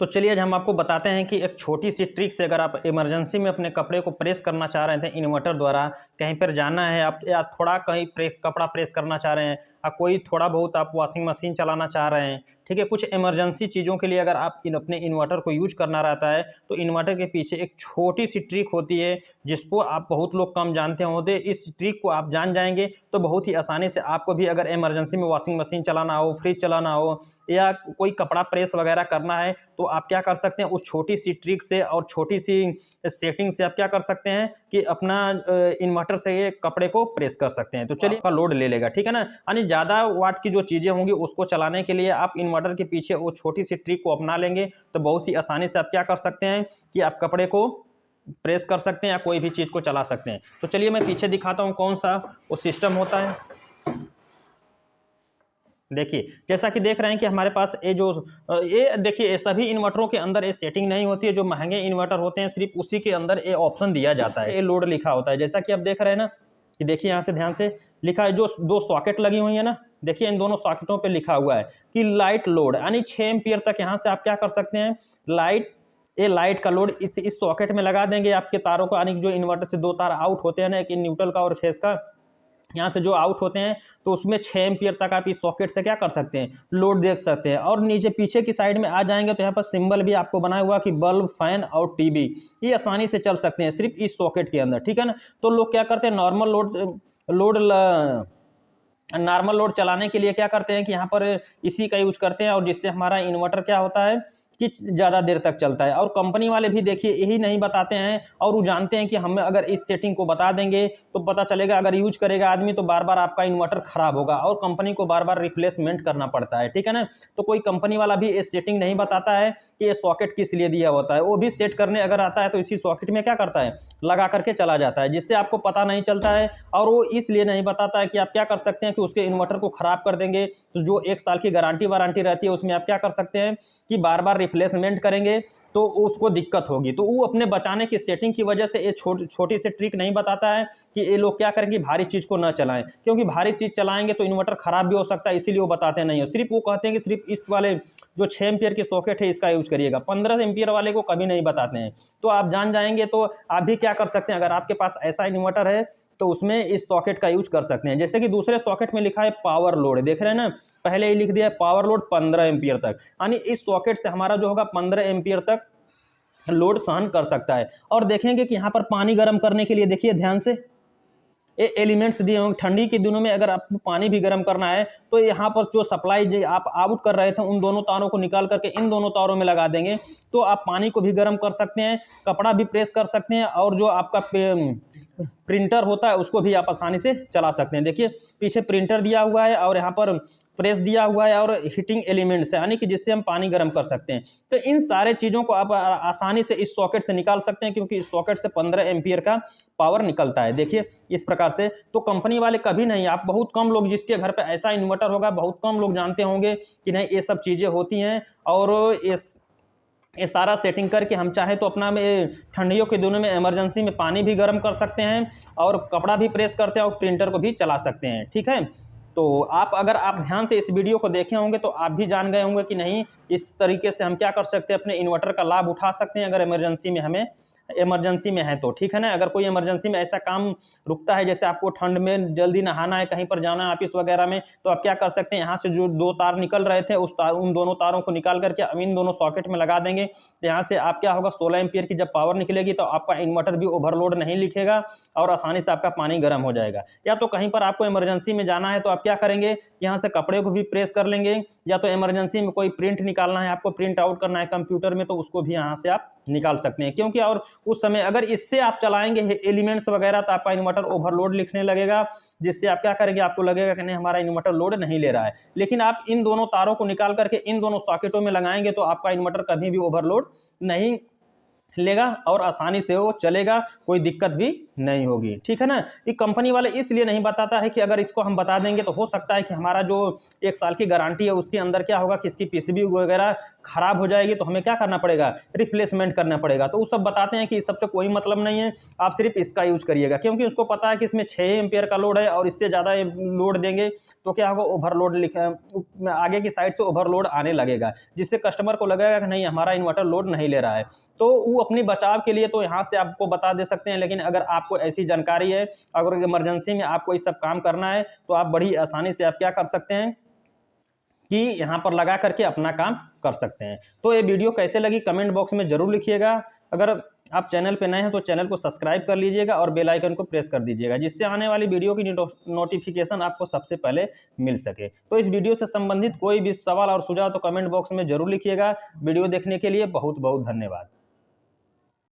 तो चलिए आज हम आपको बताते हैं कि एक छोटी सी ट्रिक से अगर आप इमरजेंसी में अपने कपड़े को प्रेस करना चाह रहे थे इन्वर्टर द्वारा, कहीं पर जाना है आप या थोड़ा कहीं कपड़ा प्रेस करना चाह रहे हैं, कोई थोड़ा बहुत आप वॉशिंग मशीन चलाना चाह रहे हैं, ठीक है, कुछ इमरजेंसी चीज़ों के लिए अगर आप अपने इन्वर्टर को यूज करना रहता है तो इन्वर्टर के पीछे एक छोटी सी ट्रिक होती है जिसको आप बहुत लोग कम जानते होंगे। इस ट्रिक को आप जान जाएंगे तो बहुत ही आसानी से आपको भी अगर इमरजेंसी में वॉशिंग मशीन चलाना हो, फ्रिज चलाना हो या कोई कपड़ा प्रेस वगैरह करना है तो आप क्या कर सकते हैं, उस छोटी सी ट्रिक से और छोटी सी सेटिंग से आप क्या कर सकते हैं कि अपना इन्वर्टर से ये कपड़े को प्रेस कर सकते हैं। तो चलिए आपका लोड ले लेगा, ठीक है ना, यानी ज़्यादा वाट की जो चीज़ें होंगी उसको चलाने के लिए आप इन्वर्टर के पीछे वो छोटी सी ट्रिक को अपना लेंगे तो बहुत सी आसानी से आप क्या कर सकते हैं कि आप कपड़े को प्रेस कर सकते हैं या कोई भी चीज़ को चला सकते हैं। तो चलिए मैं पीछे दिखाता हूँ कौन सा वो सिस्टम होता है। देखिए जैसा कि देख रहे हैं कि हमारे पास ये देखिए सभी इन्वर्टरों के अंदर ये सेटिंग नहीं होती है। जो महंगे इन्वर्टर होते हैं सिर्फ उसी के अंदर ये ऑप्शन दिया जाता है, ये लोड लिखा होता है। जैसा कि आप देख रहे हैं ना कि देखिए यहाँ से ध्यान से लिखा है, जो दो सॉकेट लगी हुई है ना, देखिए इन दोनों सॉकेटों पे लिखा हुआ है कि लाइट लोड, यानी 6 एम्पियर तक यहाँ से आप क्या कर सकते हैं, लाइट का लोड इस सॉकेट में लगा देंगे आपके तारों को, यानी जो इन्वर्टर से दो तार आउट होते हैं ना, एक न्यूट्रल का और फेस का, यहाँ से जो आउट होते हैं तो उसमें 6 एम्पियर तक आप इस सॉकेट से क्या कर सकते हैं, लोड देख सकते हैं। और नीचे पीछे की साइड में आ जाएंगे तो यहाँ पर सिंबल भी आपको बनाया हुआ कि बल्ब, फैन और टीवी, ये आसानी से चल सकते हैं सिर्फ इस सॉकेट के अंदर, ठीक है ना। तो लोग क्या करते हैं, नॉर्मल लोड चलाने के लिए क्या करते हैं कि यहाँ पर इसी का यूज करते हैं और जिससे हमारा इन्वर्टर क्या होता है कि ज़्यादा देर तक चलता है। और कंपनी वाले भी देखिए यही नहीं बताते हैं और वो जानते हैं कि हम अगर इस सेटिंग को बता देंगे तो पता चलेगा अगर यूज करेगा आदमी तो बार बार आपका इन्वर्टर खराब होगा और कंपनी को बार बार रिप्लेसमेंट करना पड़ता है, ठीक है ना। तो कोई कंपनी वाला भी इस सेटिंग नहीं बताता है कि ये सॉकेट किस लिए दिया होता है, वो भी सेट करने अगर आता है तो इसी सॉकेट में क्या करता है, लगा करके चला जाता है, जिससे आपको पता नहीं चलता है। और वो इसलिए नहीं बताता है कि आप क्या कर सकते हैं कि उसके इन्वर्टर को खराब कर देंगे तो जो 1 साल की गारंटी वारंटी रहती है उसमें आप क्या कर सकते हैं कि बार बार रिप्लेसमेंट करेंगे तो उसको दिक्कत होगी। तो वो अपने बचाने की सेटिंग की वजह से ये छोटी सी ट्रिक नहीं बताता है कि ये लोग क्या करेंगे, भारी चीज़ को ना चलाएं, क्योंकि भारी चीज़ चलाएंगे तो इन्वर्टर खराब भी हो सकता है, इसीलिए वो बताते नहीं है। सिर्फ वो कहते हैं कि सिर्फ इस वाले जो 6 एम्पियर की सॉकेट है इसका यूज करिएगा, 15 एम्पियर वाले को कभी नहीं बताते हैं। तो आप जान जाएंगे तो आप भी क्या कर सकते हैं, अगर आपके पास ऐसा इन्वर्टर है तो उसमें इस सॉकेट का यूज कर सकते हैं। जैसे कि दूसरे सॉकेट में लिखा है पावर लोड, देख रहे हैं ना, पहले ही लिख दिया है पावर लोड 15 एम्पियर तक, यानी इस सॉकेट से हमारा जो होगा 15 एम्पियर तक लोड सहन कर सकता है। और देखेंगे कि यहाँ पर पानी गर्म करने के लिए देखिए ध्यान से ये एलिमेंट्स दिए होंगे। ठंडी के दिनों में अगर आपको पानी भी गर्म करना है तो यहाँ पर जो सप्लाई आप आउट कर रहे थे उन दोनों तारों को निकाल करके इन दोनों तारों में लगा देंगे तो आप पानी को भी गर्म कर सकते हैं, कपड़ा भी प्रेस कर सकते हैं और जो आपका प्रिंटर होता है उसको भी आप आसानी से चला सकते हैं। देखिए पीछे प्रिंटर दिया हुआ है और यहाँ पर प्रेस दिया हुआ है और हीटिंग एलिमेंट्स है, यानी कि जिससे हम पानी गर्म कर सकते हैं। तो इन सारे चीज़ों को आप आसानी से इस सॉकेट से निकाल सकते हैं क्योंकि इस सॉकेट से 15 एम्पियर का पावर निकलता है। देखिए इस प्रकार से तो कंपनी वाले कभी नहीं, आप बहुत कम लोग जिसके घर पे ऐसा इन्वर्टर होगा बहुत कम लोग जानते होंगे कि नहीं ये सब चीज़ें होती हैं। और ये सारा सेटिंग करके हम चाहे तो अपना में ठंडियों के दिनों में इमरजेंसी में पानी भी गर्म कर सकते हैं और कपड़ा भी प्रेस करते हैं और प्रिंटर को भी चला सकते हैं, ठीक है। तो अगर आप ध्यान से इस वीडियो को देखे होंगे तो आप भी जान गए होंगे कि नहीं इस तरीके से हम क्या कर सकते हैं, अपने इन्वर्टर का लाभ उठा सकते हैं अगर इमरजेंसी में है तो, ठीक है ना। अगर कोई इमरजेंसी में ऐसा काम रुकता है जैसे आपको ठंड में जल्दी नहाना है, कहीं पर जाना है ऑफिस वगैरह में, तो आप क्या कर सकते हैं, यहाँ से जो 2 तार निकल रहे थे उन दोनों तारों को निकाल करके अब इन दोनों सॉकेट में लगा देंगे। तो यहाँ से आप क्या होगा 16 एम्पियर की जब पावर निकलेगी तो आपका इन्वर्टर भी ओवरलोड नहीं लिखेगा और आसानी से आपका पानी गर्म हो जाएगा। या तो कहीं पर आपको इमरजेंसी में जाना है तो आप क्या करेंगे, यहाँ से कपड़े को भी प्रेस कर लेंगे, या तो इमरजेंसी में कोई प्रिंट निकालना है, आपको प्रिंट आउट करना है कंप्यूटर में तो उसको भी यहाँ से आप निकाल सकते हैं। क्योंकि और उस समय अगर इससे आप चलाएंगे एलिमेंट्स वगैरह तो आपका इन्वर्टर ओवरलोड लिखने लगेगा, जिससे आप क्या करेंगे, आपको लगेगा कि नहीं हमारा इन्वर्टर लोड नहीं ले रहा है। लेकिन आप इन दोनों तारों को निकाल करके इन दोनों सॉकेटों में लगाएंगे तो आपका इन्वर्टर कभी भी ओवरलोड नहीं लेगा और आसानी से वो चलेगा, कोई दिक्कत भी नहीं होगी। ठीक है ना। ये कंपनी वाले इसलिए नहीं बताता है कि अगर इसको हम बता देंगे तो हो सकता है कि हमारा जो 1 साल की गारंटी है उसके अंदर क्या होगा कि इसकी पीसीबी वगैरह खराब हो जाएगी, तो हमें क्या करना पड़ेगा, रिप्लेसमेंट करना पड़ेगा। तो वो सब बताते हैं कि इस सबसे कोई मतलब नहीं है, आप सिर्फ इसका यूज करिएगा, क्योंकि उसको पता है कि इसमें 6 एम्पियर का लोड है और इससे ज़्यादा लोड देंगे तो क्या होगा, ओवरलोड आगे की साइड से ओवरलोड आने लगेगा, जिससे कस्टमर को लगेगा कि नहीं हमारा इन्वर्टर लोड नहीं ले रहा है। तो वो अपनी बचाव के लिए तो यहाँ से आपको बता दे सकते हैं, लेकिन अगर आपको ऐसी जानकारी है, अगर इमरजेंसी में आपको ये सब काम करना है, तो आप बड़ी आसानी से आप क्या कर सकते हैं कि यहाँ पर लगा करके अपना काम कर सकते हैं। तो ये वीडियो कैसे लगी कमेंट बॉक्स में जरूर लिखिएगा। अगर आप चैनल पे नए हैं तो चैनल को सब्सक्राइब कर लीजिएगा और बेल आइकन को प्रेस कर दीजिएगा, जिससे आने वाली वीडियो की नोटिफिकेशन आपको सबसे पहले मिल सके। तो इस वीडियो से संबंधित कोई भी सवाल और सुझाव तो कमेंट बॉक्स में जरूर लिखिएगा। वीडियो देखने के लिए बहुत बहुत धन्यवाद।